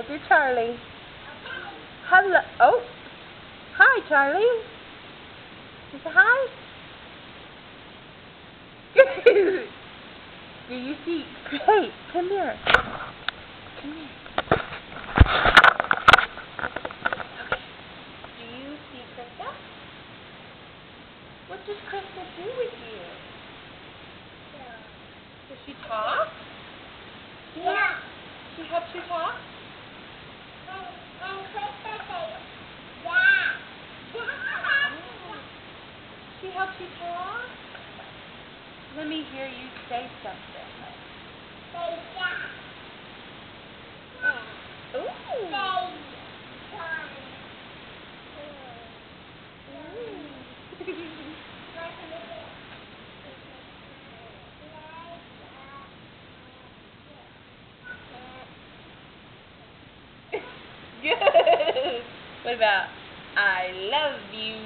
with your Charlie. Hello. Oh. Hi, Charlie. Say hi. Do you see? Hey, come here. Come here. Do you see Krista? What does Krista do with you? Does she talk? Yeah. She helps you talk? And Krista says, She helps you talk? Let me hear you say something. say yeah. Ooh. Good. What about I love you?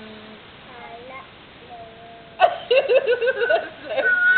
I love you. That's so